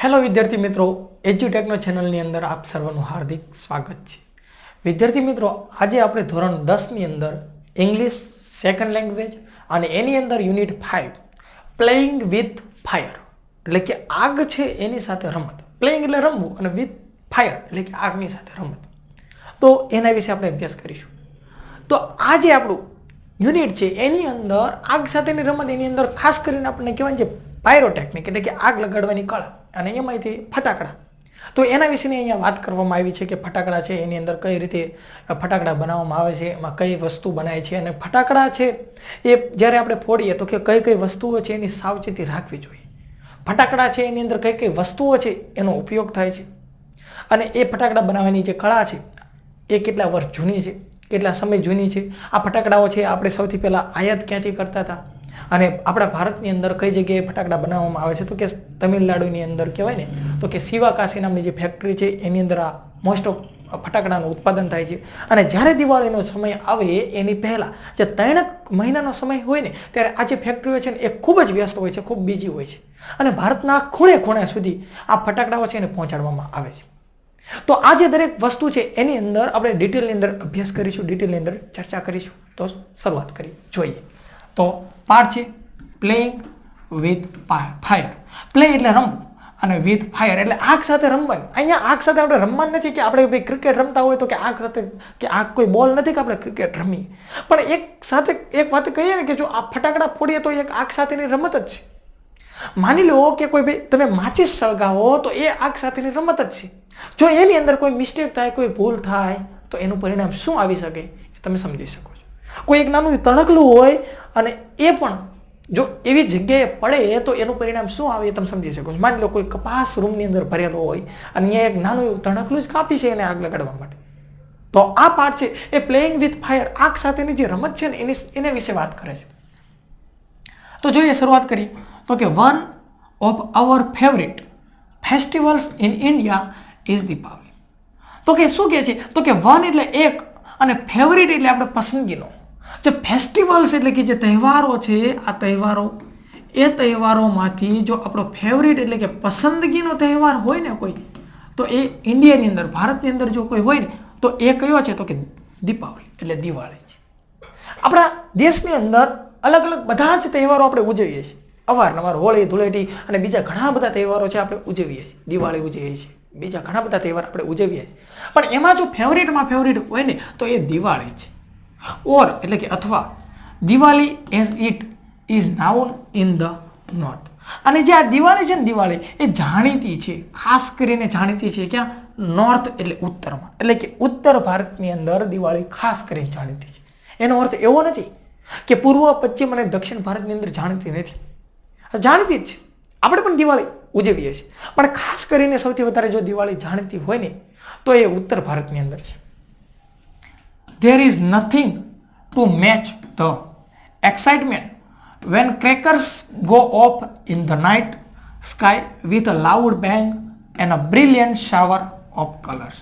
Hello વિદ્યાર્થી મિત્રો, એજ્યુટેકનો ચેનલની અંદર આપ સર્વનું હાર્દિક સ્વાગત છે. વિદ્યાર્થી મિત્રો, આજે આપણે ધોરણ 10ની અંદર ઇંગ્લિશ સેકન્ડ લેંગ્વેજ અને એની અંદર યુનિટ 5 પ્લેઇંગ વિથ ફાયર એટલે કે આગ છે એની સાથે રમત. પ્લેઇંગ એટલે રમવું અને વિથ ફાયર એટલે કે આગની સાથે રમત. તો એના વિશે આપણે અભ્યાસ કરીશું. તો આ જે આપણું યુનિટ છે એની અંદર આગ સાથેની રમત, એની અંદર ખાસ કરીને આપણને કહેવાય છે પાયરોટેકનિક એટલે કે આગ લગાડવાની કળા અને એમાંથી ફટાકડા. તો એના વિશેની અહીંયા વાત કરવામાં આવી છે કે ફટાકડા છે એની અંદર કઈ રીતે ફટાકડા બનાવવામાં આવે છે, એમાં કઈ વસ્તુ બનાય છે અને ફટાકડા છે એ જ્યારે આપણે ફોડીએ તો કે કઈ કઈ વસ્તુઓ છે એની સાવચેતી રાખવી જોઈએ. ફટાકડા છે એની અંદર કઈ કઈ વસ્તુઓ છે એનો ઉપયોગ થાય છે અને એ ફટાકડા બનાવવાની જે કળા છે એ કેટલા વર્ષ જૂની છે, કેટલા સમય જૂની છે. આ ફટાકડાઓ છે આપણે સૌથી પહેલાં આયાત ક્યાંથી કરતા હતા અને આપણા ભારતની અંદર કઈ જગ્યાએ ફટાકડા બનાવવામાં આવે છે તો કે તમિલનાડુની અંદર કહેવાય ને તો કે શિવાકાશી નામની જે ફેક્ટરી છે એની અંદર આ મોસ્ટ ઓફ ફટાકડાનું ઉત્પાદન થાય છે. અને જ્યારે દિવાળીનો સમય આવે એની પહેલાં જે 3 મહિનાનો સમય હોય ને ત્યારે આ જે ફેક્ટરીઓ છે ને એ ખૂબ જ વ્યસ્ત હોય છે, ખૂબ બીજી હોય છે અને ભારતના ખૂણે ખૂણે સુધી આ ફટાકડાઓ છે એને પહોંચાડવામાં આવે છે. તો આ જે દરેક વસ્તુ છે એની અંદર આપણે ડિટેલની અંદર અભ્યાસ કરીશું, ડિટેલની અંદર ચર્ચા કરીશું. તો શરૂઆત કરી જોઈએ. તો પાર્ટ છે પ્લેઇંગ વિથ ફાયર. પ્લે એટલે રમવું અને વિથ ફાયર એટલે આગ સાથે રમવાનું. અહીંયા આગ સાથે આપણે રમવાનું નથી કે આપણે ભાઈ ક્રિકેટ રમતા હોય તો કે આગ સાથે કે આગ કોઈ બોલ નથી કે આપણે ક્રિકેટ રમીએ, પણ એક સાથે એક વાત કહીએ ને કે જો આ ફટાકડા ફોડીએ તો એક આગ સાથેની રમત જ છે. માની લો કે કોઈ ભાઈ તમે માચિસ સળગાવો તો એ આગ સાથેની રમત જ છે. જો એની અંદર કોઈ મિસ્ટેક થાય, કોઈ ભૂલ થાય તો એનું પરિણામ શું આવી શકે એ તમે સમજી શકો છો. કોઈ એક નાનું તણકલું હોય અને એ પણ જો એવી જગ્યાએ પડે તો એનું પરિણામ શું આવે એ તમે સમજી શકો છો. માની લો કોઈ કપાસ રૂમની અંદર ભરેલો હોય અને અહીંયા એક નાનું એવું તણકલું જ કાપી છે એને આગ લગાડવા માટે. તો આ પાર્ટ છે એ પ્લેઇંગ વિથ ફાયર, આગ સાથેની જે રમત છે ને એના વિશે વાત કરે છે. તો જોઈએ, શરૂઆત કરી તો કે one of our favourite festivals in India is Deepavali. તો કે શું કહે છે તો કે વન એટલે એક અને ફેવરિટ એટલે આપણે પસંદગીનો. જે ફેસ્ટિવલ્સ એટલે કે જે તહેવારો છે આ તહેવારો એ તહેવારોમાંથી જો આપણો ફેવરિટ એટલે કે પસંદગીનો તહેવાર હોય ને કોઈ તો એ ઇન્ડિયાની અંદર, ભારતની અંદર જો કોઈ હોય ને તો એ કયો છે તો કે દીપાવલી એટલે દિવાળી છે. આપણા દેશની અંદર અલગ અલગ બધા જ તહેવારો આપણે ઉજવીએ છીએ અવારનવાર. હોળી, ધૂળેટી અને બીજા ઘણા બધા તહેવારો છે આપણે ઉજવીએ છીએ. દિવાળી ઉજવીએ છીએ, બીજા ઘણા બધા તહેવાર આપણે ઉજવીએ છીએ. પણ એમાં જો ફેવરિટમાં ફેવરિટ હોય ને તો એ દિવાળી છે. ઓર એટલે કે અથવા Diwali as it is known in the north. અને જે આ દિવાળી છે ને દિવાળી એ જાણીતી છે, ખાસ કરીને જાણીતી છે ક્યાં? નોર્થ એટલે ઉત્તરમાં. એટલે કે ઉત્તર ભારતની અંદર દિવાળી ખાસ કરીને જાણીતી છે. એનો અર્થ એવો નથી કે પૂર્વ, પશ્ચિમ અને દક્ષિણ ભારતની અંદર જાણીતી નથી, જાણીતી જ છે. આપણે પણ દિવાળી ઉજવીએ છીએ પણ ખાસ કરીને સૌથી વધારે જો દિવાળી જાણીતી હોય ને તો એ ઉત્તર ભારતની અંદર છે. There is nothing to match the excitement when crackers go off in the night sky with a loud bang and a brilliant shower of colors.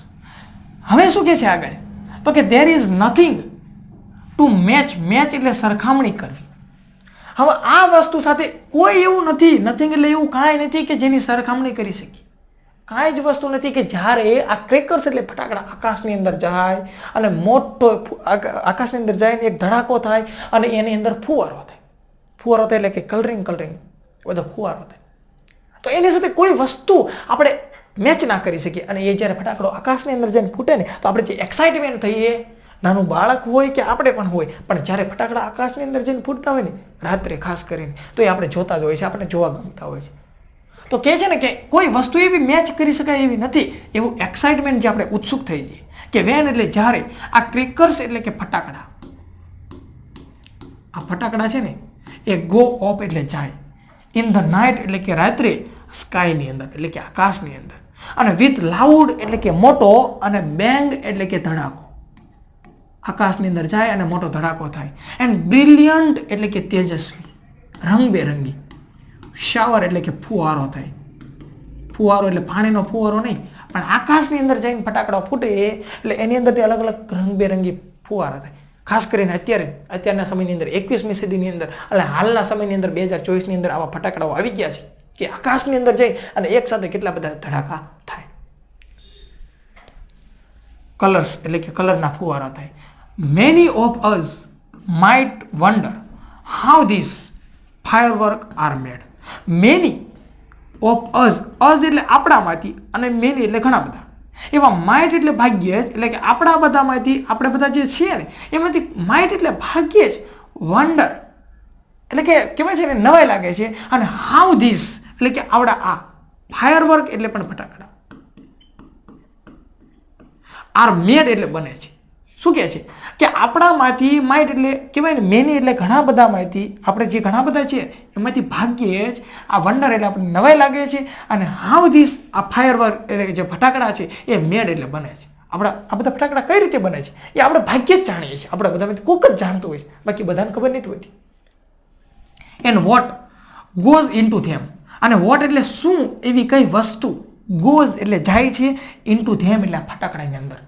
હવે શું કહે છે આગળ તો કે there is nothing to match. Match એટલે સરખામણી કરવી. હવે આ વસ્તુ સાથે કોઈ એવું નથી, નથિંગ એટલે એવું કાંઈ નથી કે જેની સરખામણી કરી શકીએ. કાંઈ જ વસ્તુ નથી કે જ્યારે આ ક્રેકર્સ એટલે ફટાકડા આકાશની અંદર જાય અને મોટો આકાશની અંદર જાય ને એક ધડાકો થાય અને એની અંદર ફુવારો થાય. ફુવારો થાય એટલે કે કલરિંગ બધો ફુવારો થાય. તો એની સાથે કોઈ વસ્તુ આપણે મેચ ના કરી શકીએ. અને એ જ્યારે ફટાકડો આકાશની અંદર જઈને ફૂટે ને તો આપણે જે એક્સાઇટમેન્ટ થઈએ, નાનું બાળક હોય કે આપણે પણ હોય, પણ જ્યારે ફટાકડા આકાશની અંદર જઈને ફૂટતા હોય ને રાત્રે ખાસ કરીને તો એ આપણે જોતા જ હોય છે, આપણે જોવા ગમતા હોય છે. તો કહે છે ને કે કોઈ વસ્તુ એવી મેચ કરી શકાય એવી નથી. એવું એક્સાઇટમેન્ટ જે આપણે ઉત્સુક થઈ જઈએ કે વેન એટલે જ્યારે આ ક્રેકર્સ એટલે કે ફટાકડા, આ ફટાકડા છે ને એ ગો ઓફ એટલે જાય, ઇન ધ નાઇટ એટલે કે રાત્રે, સ્કાયની અંદર એટલે કે આકાશની અંદર, અને વિથ લાઉડ એટલે કે મોટો, અને બેંગ એટલે કે ધડાકો, આકાશની અંદર જાય અને મોટો ધડાકો થાય, એન્ડ બ્રિલિયન્ટ એટલે કે તેજસ્વી, રંગબેરંગી, શાવર એટલે કે ફુવારો થાય. ફુવારો એટલે પાણીનો ફુવારો નહીં પણ આકાશની અંદર જઈને ફટાકડા ફૂટે એટલે એની અંદરથી અલગ અલગ રંગબેરંગી ફુવારા થાય. ખાસ કરીને અત્યારના સમયની અંદર 21મી સદીની અંદર એટલે હાલના સમયની અંદર 2024ની અંદર આવા ફટાકડાઓ આવી ગયા છે. કે આકાશની અંદર જઈ અને એક સાથે કેટલા બધા ધડાકા થાય. કલર્સ એટલે કે કલરના ફુવારા થાય. Many of us might wonder how this firework are made. Many of us એટલે આપણામાંથી અને મેની એટલે ઘણા બધા. એવા માઇટ એટલે ભાગ્યે જ એટલે કે આપણા બધામાંથી આપણે બધા જે છીએ ને એમાંથી માઇટ એટલે ભાગ્યે જ વન્ડર એટલે કે કહેવાય છે ને નવાઈ લાગે છે. અને હાઉ ધીસ એટલે કે આવડા આ ફાયરવર્ક એટલે પણ ફટાકડા આર મેડ એટલે બને છે. શું કહે છે કે આપણામાંથી માઇટ એટલે કહેવાય ને મેની એટલે ઘણા બધામાંથી આપણે જે ઘણા બધા છે એમાંથી ભાગ્યે જ આ વન્ડર એટલે આપણને નવાઈ લાગે છે. અને હાઉ ધીસ આ ફાયરવર્ક એટલે કે જે ફટાકડા છે એ મેડ એટલે બને છે. આપણા આ બધા ફટાકડા કઈ રીતે બને છે એ આપણે ભાગ્યે જ જાણીએ છીએ. આપણા બધામાંથી કોઈક જ જાણતું હોય છે, બાકી બધાને ખબર નથી હોતી. એન્ડ વોટ ગોઝ ઇનટુ ધેમ. અને વોટ એટલે શું એવી કઈ વસ્તુ ગોઝ એટલે જાય છે ઇનટુ ધેમ એટલે ફટાકડાની અંદર.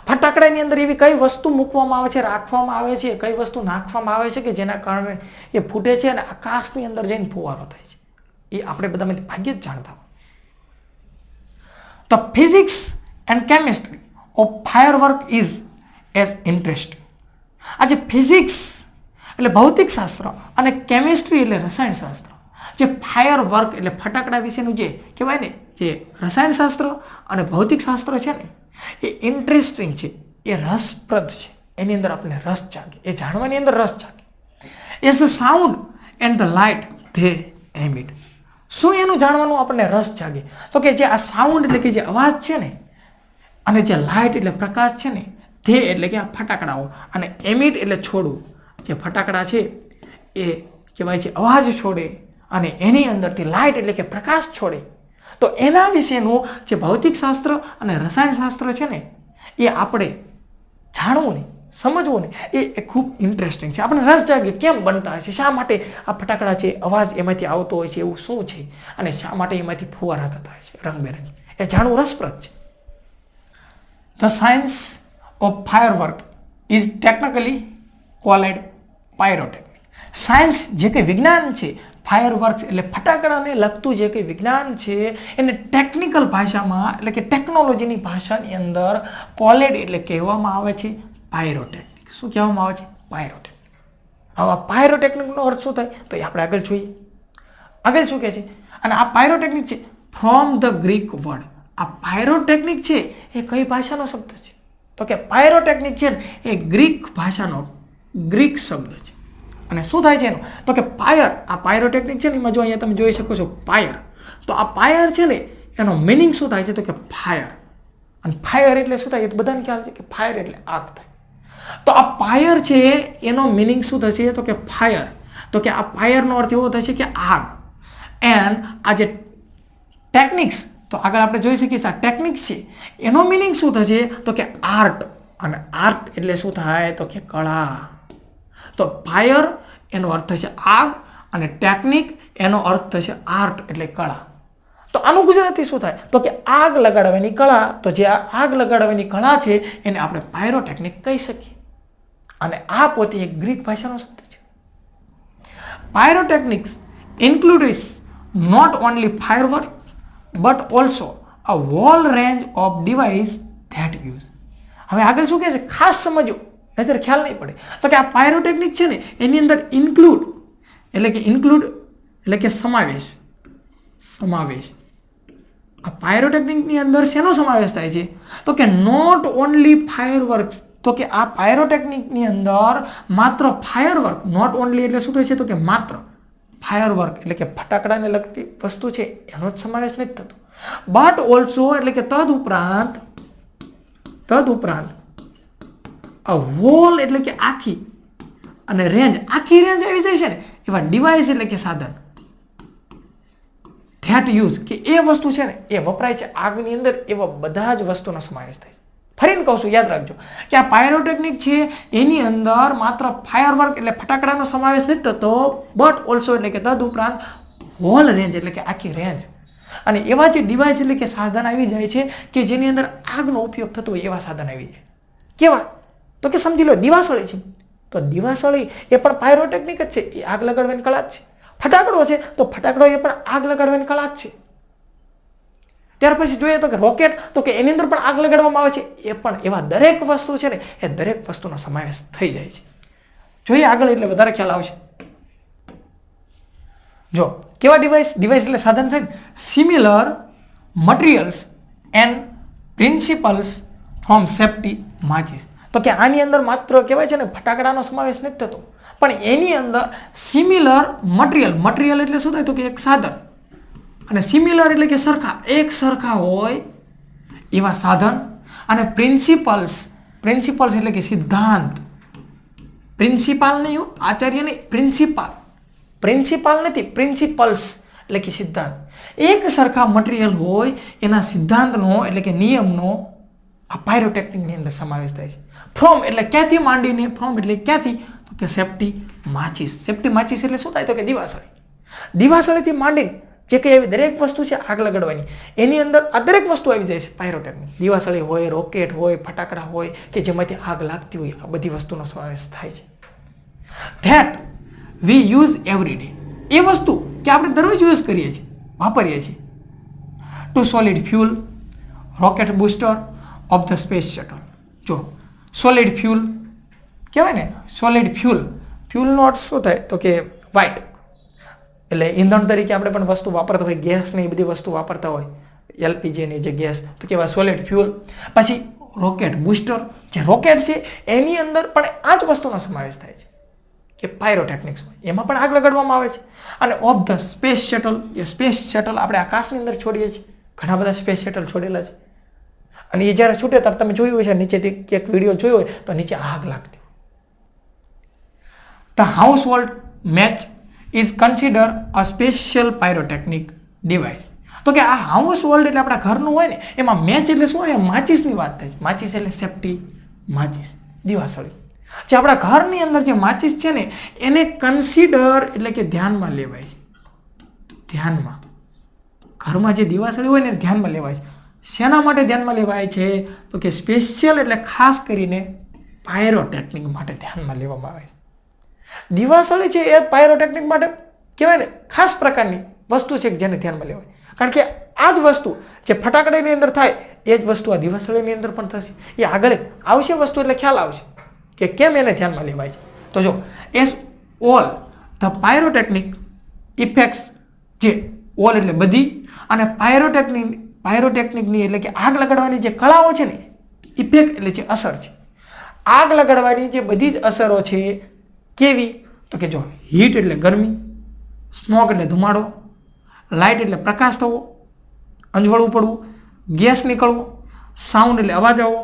ફટાકડાની અંદર એવી કઈ વસ્તુ મૂકવામાં આવે છે, રાખવામાં આવે છે, કઈ વસ્તુ નાખવામાં આવે છે કે જેના કારણે એ ફૂટે છે અને આકાશની અંદર જઈને ફુવારો થાય છે. એ આપણે બધામાંથી ભાગ્યે જ જાણતા હોય. The physics and chemistry of firework is as interesting. આજે ફિઝિક્સ એટલે ભૌતિક શાસ્ત્ર અને કેમિસ્ટ્રી એટલે રસાયણશાસ્ત્ર જે ફાયરવર્ક એટલે ફટાકડા વિશેનું જે કહેવાય ને જે રસાયણશાસ્ત્ર અને ભૌતિક શાસ્ત્ર છે ને એ ઇન્ટરેસ્ટિંગ છે, એ રસપ્રદ છે. એની અંદર આપણને રસ જાગે, એ જાણવાની અંદર રસ જાગે. As the sound and the light they emit. શું એનું જાણવાનું આપણને રસ જાગે તો કે જે આ સાઉન્ડ એટલે કે જે અવાજ છે ને અને જે લાઇટ એટલે પ્રકાશ છે ને ધે એટલે કે આ ફટાકડાઓ અને એમિટ એટલે છોડવું. જે ફટાકડા છે એ કહેવાય છે અવાજ છોડે અને એની અંદરથી લાઇટ એટલે કે પ્રકાશ છોડે. તો એના વિશેનું જે ભૌતિક શાસ્ત્ર અને રસાયણશાસ્ત્ર છે ને એ આપણે જાણવું ને સમજવું ને એ ખૂબ ઇન્ટરેસ્ટિંગ છે. આપણે રસ જાગે કેમ બનતા હશે, શા માટે આ ફટાકડા છે અવાજ એમાંથી આવતો હોય છે, એવું શું છે અને શા માટે એમાંથી ફુવારા થતા હોય છે રંગબેરંગી, એ જાણવું રસપ્રદ છે. The science of firework is technically cold pyrotechnic. Science જે કંઈ વિજ્ઞાન છે ફાયરવર્ક્સ એટલે ફટાકડાને લગતું જે કંઈ વિજ્ઞાન છે એને ટેકનિકલ ભાષામાં એટલે કે ટેકનોલોજીની ભાષાની અંદર કોલેડ એટલે કહેવામાં આવે છે પાયરોટેકનિક. શું કહેવામાં આવે છે? પાયરોટેકનિક. હવે આ પાયરોટેકનિકનો અર્થ શું થાય તો એ આપણે આગળ જોઈએ. આગળ શું કહે છે? અને આ પાયરોટેકનિક છે ફ્રોમ ધ ગ્રીક વર્ડ. આ પાયરોટેકનિક છે એ કઈ ભાષાનો શબ્દ છે તો કે પાયરોટેકનિક છે ને એ ગ્રીક ભાષાનો ગ્રીક શબ્દ છે. અને શું થાય છે એનું તો કે ફાયર. આ પાયરોટેકનિક છે ને એમાં જો અહીંયા તમે જોઈ શકો છો ફાયર. તો આ ફાયર છે ને એનો મિનિંગ શું થાય છે તો કે ફાયર. અને ફાયર એટલે શું થાય એ બધાને ખ્યાલ છે કે ફાયર એટલે આગ થાય. તો આ ફાયર છે એનો મિનિંગ શું થશે તો કે ફાયર. તો કે આ ફાયરનો અર્થ એવો થશે કે આગ. એન્ડ આ જે ટેકનિક્સ તો આગળ આપણે જોઈ શકીએ આ ટેકનિક્સ છે એનો મિનિંગ શું થશે તો કે આર્ટ. અને આર્ટ એટલે શું થાય તો કે કળા. તો ફાયર એનો અર્થ થશે આગ અને ટેકનિક એનો અર્થ થશે આર્ટ એટલે કળા. તો આનું ગુજરાતી શું થાય તો કે આગ લગાડવાની કળા. તો જે આગ લગાડવાની કળા છે એને આપણે પાયરોટેકનિક કહી શકીએ. અને આ પોતે એક ગ્રીક ભાષાનો શબ્દ છે. Pyrotechnics includes not only firework but also a whole range of device that use. હવે આગળ શું કહે છે ખાસ સમજો નહીતર ખ્યાલ નહીં પડે. તો કે આ પાયરોટેકનિક છે ને એની અંદર ઇન્ક્લુડ એટલે કે સમાવેશ. આ પાયરોટેકનિકની અંદર શેનો સમાવેશ થાય છે તો કે નોટ ઓનલી ફાયરવર્ક્સ. તો કે આ પાયરોટેકનિકની અંદર માત્ર ફાયરવર્ક. નોટ ઓનલી એટલે શું થાય છે તો કે માત્ર ફાયરવર્ક એટલે કે ફટાકડાને લગતી વસ્તુ છે એનો જ સમાવેશ નથી થતો. બટ ઓલ્સો એટલે કે તદુપરાંત આ હોલ એટલે કે આખી અને રેન્જ આખી રેન્જ આવી જાય છે ને એવા ડિવાઇસ એટલે કે સાધન ધેટ યુઝ કે એ વસ્તુ છે ને એ વપરાય છે આગની અંદર એવા બધા જ વસ્તુનો સમાવેશ થાય છે. ફરીને કહું છું યાદ રાખજો કે આ પાયરોટેકનિક છે એની અંદર માત્ર ફાયરવર્ક એટલે ફટાકડાનો સમાવેશ નથી થતો બટ ઓલ્સો એટલે કે તદુપરાંત હોલ રેન્જ એટલે કે આખી રેન્જ અને એવા જે ડિવાઇસ એટલે કે સાધન આવી જાય છે કે જેની અંદર આગનો ઉપયોગ થતો હોય એવા સાધન આવી જાય. કેવા તો કે સમજી લો દિવાસળી છે. તો દિવાસળી એ પણ પાયરોટેકનિક જ છે, એ આગ લગાડવાની કળા જ છે. ફટાકડો છે તો ફટાકડો એ પણ આગ લગાડવાની કળા જ છે. ત્યાર પછી જોઈએ તો કે રોકેટ, તો કે એની અંદર પણ આગ લગાડવામાં આવે છે. એ પણ એવા દરેક વસ્તુ છે ને એ દરેક વસ્તુનો સમાવેશ થઈ જાય છે. જોઈએ આગળ એટલે વધારે ખ્યાલ આવશે. જો કેવા ડિવાઇસ એટલે સાધન છે. Similar materials and principles from safety matches. તો કે આની અંદર માત્ર કહેવાય છે ને ફટાકડાનો સમાવેશ નથી થતો, પણ એની અંદર સિમિલર મટીરિયલ એટલે શું થાય તો કે એક સાધન, અને સિમિલર એટલે કે સરખા, એક સરખા હોય એવા સાધન, અને પ્રિન્સિપલ્સ એટલે કે સિદ્ધાંત. પ્રિન્સિપાલ નહીં, આચાર્ય નહીં, પ્રિન્સિપાલ નથી, પ્રિન્સિપલ્સ એટલે કે સિદ્ધાંત. એક સરખા મટીરિયલ હોય એના સિદ્ધાંતનો એટલે કે નિયમનો આ પાયરોટેકનિકની અંદર સમાવેશ થાય છે. ફ્રોમ એટલે ક્યાંથી માંડીને, ફ્રોમ એટલે ક્યાંથી તો કે સેફ્ટી માચીસ. સેફ્ટી માચીસ એટલે શું થાય તો કે દિવાસળીથી માંડીને જે કંઈ એવી દરેક વસ્તુ છે આગ લગાડવાની, એની અંદર આ દરેક વસ્તુ આવી જાય છે પાયરોટેકનિક. દિવાસળી હોય, રોકેટ હોય, ફટાકડા હોય કે જેમાંથી આગ લાગતી હોય, આ બધી વસ્તુનો સમાવેશ થાય છે. That we use every day, એ વસ્તુ કે આપણે દરરોજ યુઝ કરીએ છીએ, વાપરીએ છીએ. Two solid fuel rocket booster of the space shuttle. જો સોલિડ ફ્યુલ કહેવાય ને, સોલિડ ફ્યુલનો અર્થ શું થાય તો કે વ્હાઇટ, એટલે ઈંધણ તરીકે આપણે પણ વસ્તુ વાપરતા હોય, ગેસ ને એ બધી વસ્તુ વાપરતા હોય, એલપીજીની જે ગેસ, તો કહેવાય સોલિડ ફ્યુલ. પછી રોકેટ બૂસ્ટર, જે રોકેટ છે એની અંદર પણ આ જ વસ્તુનો સમાવેશ થાય છે કે પાયરોટેકનિક્સ હોય, એમાં પણ આગ લગાડવામાં આવે છે. અને ઓફ ધ સ્પેસ શટલ, જે સ્પેસ શટલ આપણે આકાશની અંદર છોડીએ છીએ, ઘણા બધા સ્પેસ શટલ છોડેલા છે, અને એ જ્યારે છૂટે ત્યારે તમે જોયું હશે નીચેથી એક વિડીયો જોયો હોય તો નીચે આગ લાગતી. The house hold match is consider a special pyrotechnic device. તો કે આ હાઉસ હોલ્ડ એટલે આપણા ઘરનું હોય ને, એમાં મેચ એટલે શું હોય, માચીસની વાત થાય છે. માચીસ એટલે સેફ્ટી માચીસ, દિવાસળી. જે આપણા ઘરની અંદર જે માચીસ છે ને એને કન્સિડર એટલે કે ધ્યાનમાં લેવાય છે. ધ્યાનમાં, ઘરમાં જે દિવાસળી હોય ને ધ્યાનમાં લેવાય છે. શેના માટે ધ્યાનમાં લેવાય છે તો કે સ્પેશિયલ એટલે ખાસ કરીને પાયરોટેકનિક માટે ધ્યાનમાં લેવામાં આવે છે. દિવાસળી છે એ પાયરોટેકનિક માટે કહેવાય ને ખાસ પ્રકારની વસ્તુ છે જેને ધ્યાનમાં લેવાય, કારણ કે આ જ વસ્તુ જે ફટાકડાની અંદર થાય એ જ વસ્તુ આ દિવાસળીની અંદર પણ થશે. એ આગળ આવશે વસ્તુ એટલે ખ્યાલ આવશે કે કેમ એને ધ્યાનમાં લેવાય છે. તો જો S all the pyrotechnic effects, જે ઓલ એટલે બધી, અને પાયરોટેકનિકની એટલે કે આગ લગાડવાની જે કળાઓ છે ને, ઇફેક્ટ એટલે જે અસર છે, આગ લગાડવાની જે બધી જ અસરો છે કેવી તો કે જો હીટ એટલે ગરમી, સ્મોક એટલે ધુમાડો, લાઇટ એટલે પ્રકાશ થવો, અંજવાળું પડવું, ગેસ નીકળવો, સાઉન્ડ એટલે અવાજ આવવો,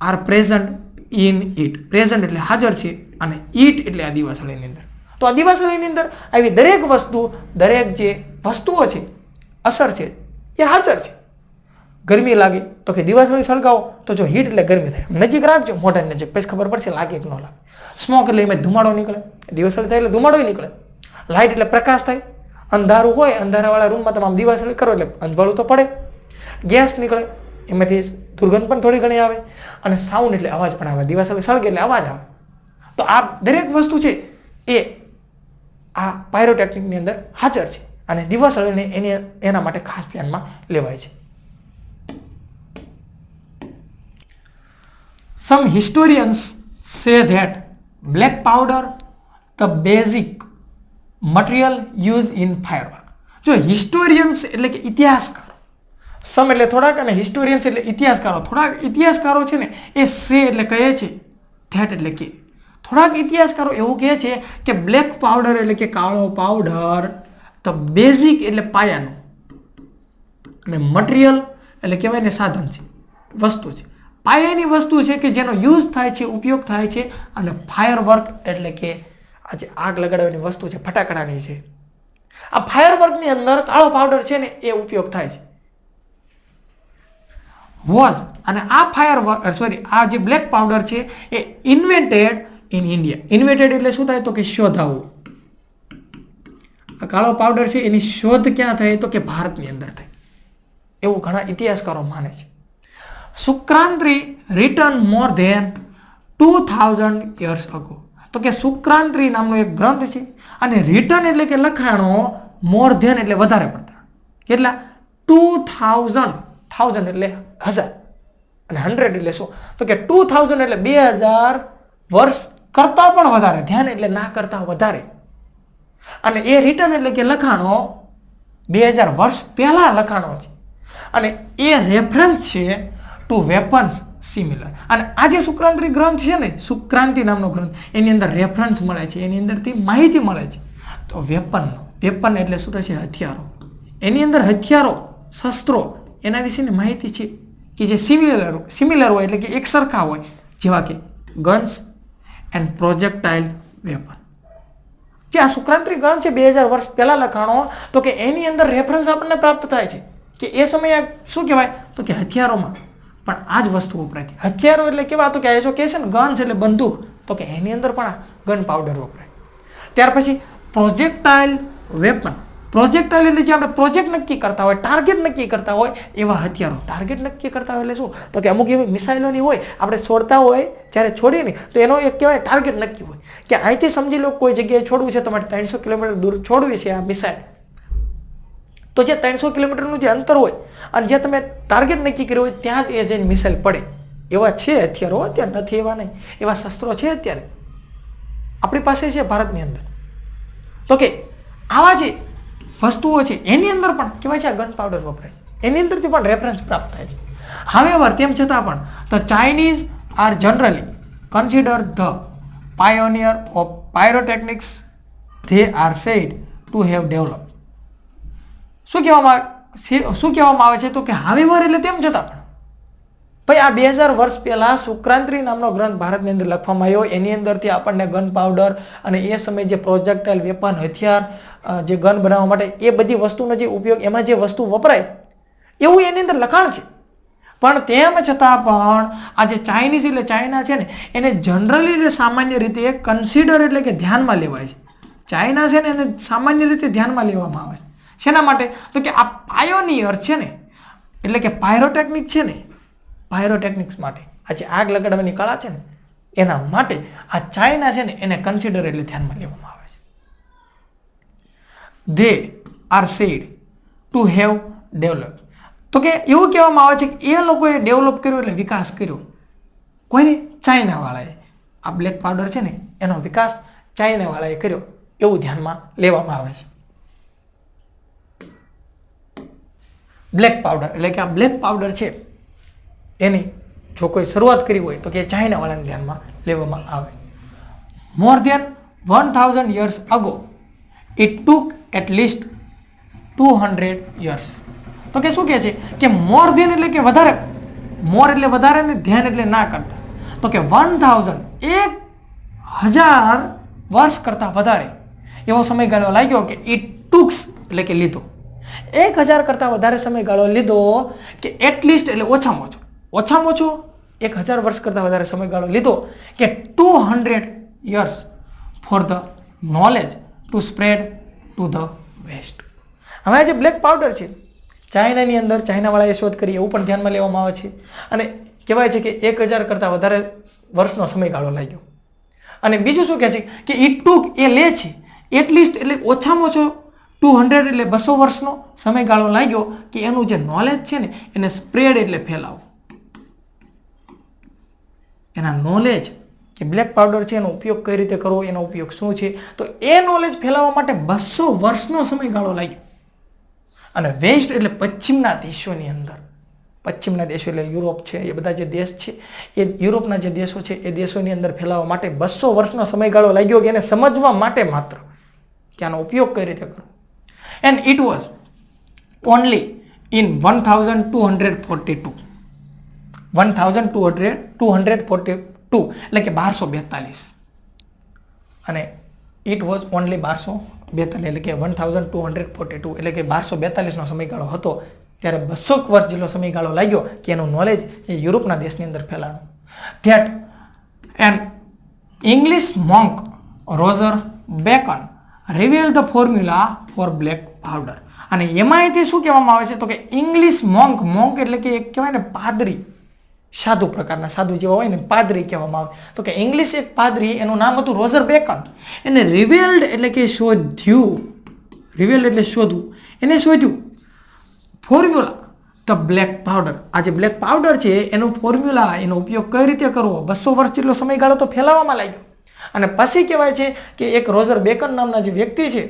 are present in it. Present એટલે હાજર છે, અને ઇટ એટલે આ દિવાસળીની અંદર. તો આ દિવાસળીની અંદર આવી દરેક વસ્તુ, દરેક જે વસ્તુઓ છે, અસર છે એ હાજર છે. ગરમી લાગે તો કે દિવાસળી સળગાવો તો જો હીટ એટલે ગરમી થાય, નજીક રાખજો મોઢાની નજીક, પછી ખબર પડશે લાગે કે ન લાગે. સ્મોક એટલે એમાં ધુમાડો નીકળે, દિવાસળી થાય એટલે ધુમાડો નીકળે. લાઇટ એટલે પ્રકાશ થાય, અંધારું હોય અંધારાવાળા રૂમમાં તમે આમ દિવાસળી કરો એટલે અંજવાળું તો પડે. ગેસ નીકળે, એમાંથી દુર્ગંધ પણ થોડી ઘણી આવે, અને સાઉન્ડ એટલે અવાજ પણ આવે, દિવાસળી સળગે એટલે અવાજ આવે. તો આ દરેક વસ્તુ છે એ આ પાયરોટેકનિકની અંદર હાજર છે, અને દિવાસળીને એના માટે ખાસ ધ્યાનમાં લેવાય છે. Some historians say that black powder the basic material used in firework. જો હિસ્ટોરિયન્સ એટલે કે ઇતિહાસકારો, સમ એટલે થોડાક અને હિસ્ટોરિયન્સ એટલે ઇતિહાસકારો, થોડાક ઇતિહાસકારો છે ને એ સે એટલે કહે છે, ધેટ એટલે કે થોડાક ઇતિહાસકારો એવું કહે છે કે બ્લેક પાવડર એટલે કે કાળો પાવડર, ધ બેઝિક એટલે પાયાનું, અને મટીરિયલ એટલે કહેવાય ને સાધન છે, વસ્તુ છે, પાયાની વસ્તુ છે કે જેનો યુઝ થાય છે, ઉપયોગ થાય છે. અને ફાયરવર્ક એટલે કે આ જે આગ લગાડવાની વસ્તુ છે ફટાકડાની છે, આ ફાયરવર્કની અંદર કાળો પાવડર છે ને એ ઉપયોગ થાય છે. વોઝ, અને આ ફાયરવર્ક આ જે બ્લેક પાવડર છે એ ઇન્વેન્ટેડ ઇન ઇન્ડિયા. ઇન્વેન્ટેડ એટલે શું થાય તો કે શોધાવું. આ કાળો પાવડર છે એની શોધ ક્યાં થઈ તો કે ભારતની અંદર થઈ, એવું ઘણા ઇતિહાસકારો માને છે. Shukraniti written more than 2000 years ago. તો કે સુક્રાંતિ નામનો એક ગ્રંથ છે. અને રિટન એટલે કે લખાણો, મોર ધેન એટલે વધારે પડતા. કેટલા? 2000 એટલે 1000 અને 100 એટલે શું? તો કે 2000 એટલે 2000 વર્ષ કરતા પણ વધારે. ધ્યાન એટલે ના કરતા વધારે. અને એ રિટન એટલે કે લખાણો 2000 વર્ષ પહેલા લખાણો છે. અને એ રેફરન્સ છે ટુ વેપન્સ સિમિલર. અને આ જે સુક્રાંતિ ગ્રંથ છે ને, સુક્રાંતિ નામનો ગ્રંથ, એની અંદર રેફરન્સ મળે છે, એની અંદરથી માહિતી મળે છે. તો વેપન એટલે શું થશે? હથિયારો. એની અંદર હથિયારો, શસ્ત્રો, એના વિશેની માહિતી છે કે જે સિમિલર હોય, એટલે કે એક સરખા હોય, જેવા કે ગન્સ એન્ડ પ્રોજેક્ટાઇલ વેપન. જે આ સુક્રાંતિ ગ્રંથ છે 2000 વર્ષ પહેલા લખાણો, તો કે એની અંદર રેફરન્સ આપણને પ્રાપ્ત થાય છે કે એ સમયે શું કહેવાય? તો કે હથિયારોમાં પણ આ જ વસ્તુ વપરાય છે. હથિયારો એટલે કેવા? તો કે એજ્યુકેશન, ગન્સ એટલે બંદૂક, તો કે એની અંદર પણ ગન પાવડર વપરાય. ત્યાર પછી પ્રોજેક્ટાઇલ વેપન. પ્રોજેક્ટાઇલ એટલે જે આપણે પ્રોજેક્ટ નક્કી કરતા હોય, ટાર્ગેટ નક્કી કરતા હોય એવા હથિયારો. ટાર્ગેટ નક્કી કરતા હોય એટલે શું? તો કે અમુક એવી મિસાઇલોની હોય, આપણે છોડતા હોય, જ્યારે છોડીએ ને તો એનો એક કહેવાય ટાર્ગેટ નક્કી હોય કે અહીંથી સમજી લો કોઈ જગ્યાએ છોડવું છે, તમારે 300 કિલોમીટર દૂર છોડવી છે આ મિસાઇલ. તો જે 300 કિલોમીટરનું જે અંતર હોય અને જે તમે ટાર્ગેટ નક્કી કર્યું હોય ત્યાં જ એ જઈને મિસાઇલ પડે. એવા છે હથિયારો, અત્યારે નથી એવા નહીં, એવા શસ્ત્રો છે અત્યારે આપણી પાસે છે ભારતની અંદર. તો કે આવા જે વસ્તુઓ છે એની અંદર પણ કહેવાય છે આ ગન પાવડર વપરાય છે. એની અંદરથી પણ રેફરન્સ પ્રાપ્ત થાય છે. હાવેવર, તેમ છતાં પણ the Chinese are generally consider the pioneer of pyrotechnics. They are said to have develop. શું કહેવામાં આવે છે? તો કે હાવેવર એટલે તેમ છતાં પણ ભાઈ આ 2000 વર્ષ પહેલા સુક્રાંતિ નામનો ગ્રંથ ભારતની અંદર લખવામાં આવ્યો. એની અંદરથી આપણને ગન પાવડર અને એ સમયે જે પ્રોજેક્ટાઇલ વેપન, હથિયાર, જે ગન બનાવવા માટે એ બધી વસ્તુનો જે ઉપયોગ, એમાં જે વસ્તુ વપરાય એવું એની અંદર લખાણ છે. પણ તેમ છતાં પણ આ જે ચાઇનીઝ એટલે ચાઇના છે ને, એને જનરલી એટલે સામાન્ય રીતે કન્સિડર એટલે કે ધ્યાનમાં લેવાય છે. ચાઇના છે ને એને સામાન્ય રીતે ધ્યાનમાં લેવામાં આવે છે. શેના માટે? તો કે આ પાયોનિયર છે ને, એટલે કે પાયરોટેકનિક છે ને, પાયરોટેકનિક્સ માટે, આ જે આગ લગાડવાની કળા છે ને એના માટે આ ચાઇના છે ને એને કન્સિડર એટલે ધ્યાનમાં લેવામાં આવે છે. They are said to have develop. તો કે એવું કહેવામાં આવે છે કે એ લોકોએ ડેવલપ કર્યો એટલે વિકાસ કર્યો. કોઈને? ચાઇનાવાળાએ. આ બ્લેક પાવડર છે ને એનો વિકાસ ચાઇનાવાળાએ કર્યો એવું ધ્યાનમાં લેવામાં આવે છે. બ્લેક પાવડર એટલે કે આ બ્લેક પાવડર છે એની જો કોઈ શરૂઆત કરી હોય તો કે ચાઇનાવાળાને ધ્યાનમાં લેવામાં આવે છે. More than 1000 years ago it took at least 200 years. તો કે શું કહે છે કે મોર ધેન એટલે કે વધારે, મોર એટલે વધારે ને ધ્યાન એટલે ના કરતા. તો કે 1000 વર્ષ કરતા વધારે એવો સમયગાળો લાગ્યો કે ઇટ ટુક્સ એટલે કે લીધો. 1000 કરતા વધારે સમયગાળો લીધો કે એટલીસ્ટ એટલે ઓછામાં ઓછો 1000 વર્ષ કરતા વધારે સમયગાળો લીધો કે 200 years for the knowledge to spread to the west. હવે આ જે બ્લેક પાવડર છે ચાઇનાની અંદર ચાઇનાવાળાએ શોધ કરી એવું પણ ધ્યાનમાં લેવામાં આવે છે. અને કહેવાય છે કે 1000 કરતાં વધારે વર્ષનો સમયગાળો લાગ્યો. અને બીજું શું કહે છે કે ઇટ ટુક એ લે છે એટલીસ્ટ એટલે ઓછામાં ઓછો 200 એટલે 200 વર્ષનો સમયગાળો લાગ્યો કે એનું જે નોલેજ છે ને એને સ્પ્રેડ એટલે ફેલાવવું. એના નોલેજ કે બ્લેક પાવડર છે એનો ઉપયોગ કઈ રીતે કરવો, એનો ઉપયોગ શું છે, તો એ નોલેજ ફેલાવવા માટે 200 વર્ષનો સમયગાળો લાગ્યો. અને વેસ્ટ એટલે પશ્ચિમના દેશોની અંદર, પશ્ચિમના દેશો એટલે યુરોપ છે, એ બધા જે દેશ છે એ યુરોપના જે દેશો છે એ દેશોની અંદર ફેલાવવા માટે 200 વર્ષનો સમયગાળો લાગ્યો કે એને સમજવા માટે માત્ર કે આનો ઉપયોગ કઈ રીતે કરવો. And it was only in 1242 એટલે કે 1242. અને ઇટ વોઝ ઓનલી 1242 એટલે કે 1242 એટલે કે 1242નો સમયગાળો હતો ત્યારે 200 વર્ષ જેટલો સમયગાળો લાગ્યો કે એનું નોલેજ એ યુરોપના દેશની અંદર ફેલાણું. That an English monk Roger Bacon reveal the formula for black powder. અને એમાંયથી શું કહેવામાં આવે છે તો કે ઇંગ્લિશ મોન્ક એટલે કે એક કહેવાય ને પાદરી, સાધુ પ્રકારના, સાધુ જેવા હોય ને, પાદરી કહેવામાં આવે. તો કે ઇંગ્લિશ એક પાદરી, એનું નામ હતું રોજર બેકન. એને રિવેલ્ડ એટલે કે શોધ્યું, રિવેલ્ડ એટલે શોધવું, એને શોધ્યું ફોર્મ્યુલા ધ બ્લેક પાવડર. આ જે બ્લેક પાવડર છે એનો ફોર્મ્યુલા, એનો ઉપયોગ કઈ રીતે કરવો, 200 વર્ષ જેટલો સમયગાળો તો ફેલાવવામાં લાગ્યો. અને પછી કહેવાય છે કે એક રોજર બેકન નામના જે વ્યક્તિ છે,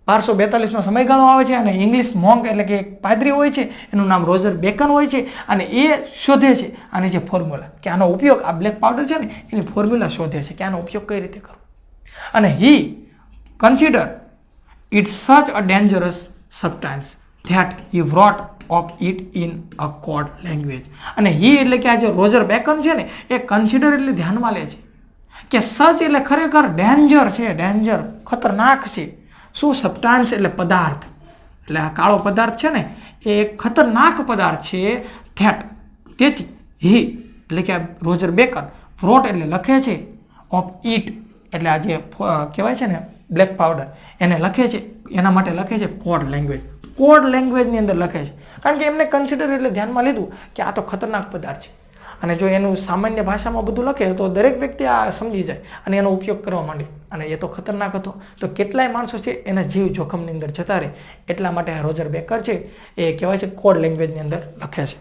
1242નો સમયગાળો આવે છે, અને ઇંગ્લિશ મોંક એટલે કે એક પાદરી હોય છે, એનું નામ રોજર બેકન હોય છે, અને એ શોધે છે આની જે ફોર્મ્યુલા, કે આનો ઉપયોગ, આ બ્લેક પાવડર છે ને એની ફોર્મ્યુલા શોધે છે કે આનો ઉપયોગ કઈ રીતે કરવો. અને હી consider it such a dangerous substance that he wrote of it in a code language. અને હી એટલે કે આ જે રોજર બેકન છે ને એ કન્સિડર એટલે ધ્યાનમાં લે છે કે સચ એટલે ખરેખર ડેન્જર છે, ડેન્જર ખતરનાક છે. શું? સબસ્ટાન્સ એટલે પદાર્થ, એટલે આ કાળો પદાર્થ છે ને એ એક ખતરનાક પદાર્થ છે. ધેટ તેથી, હી એટલે કે રોજર બેકન, wrote એટલે લખે છે, ઓફ ઇટ એટલે આ જે કહેવાય છે ને બ્લેક પાવડર, એને લખે છે, એના માટે લખે છે કોડ લેંગ્વેજ. કોડ લેંગ્વેજની અંદર લખે છે, કારણ કે એમને કન્સિડર એટલે ધ્યાનમાં લીધું કે આ તો ખતરનાક પદાર્થ છે, અને જો એનું સામાન્ય ભાષામાં બધું લખે તો દરેક વ્યક્તિ આ સમજી જાય અને એનો ઉપયોગ કરવા માંડે. અને એ તો ખતરનાક હતો, તો કેટલાય માણસો છે એના જીવ જોખમની અંદર જતા રહે. એટલા માટે રોજર બેકર છે એ કહેવાય છે કોડ લેંગ્વેજની અંદર લખે છે.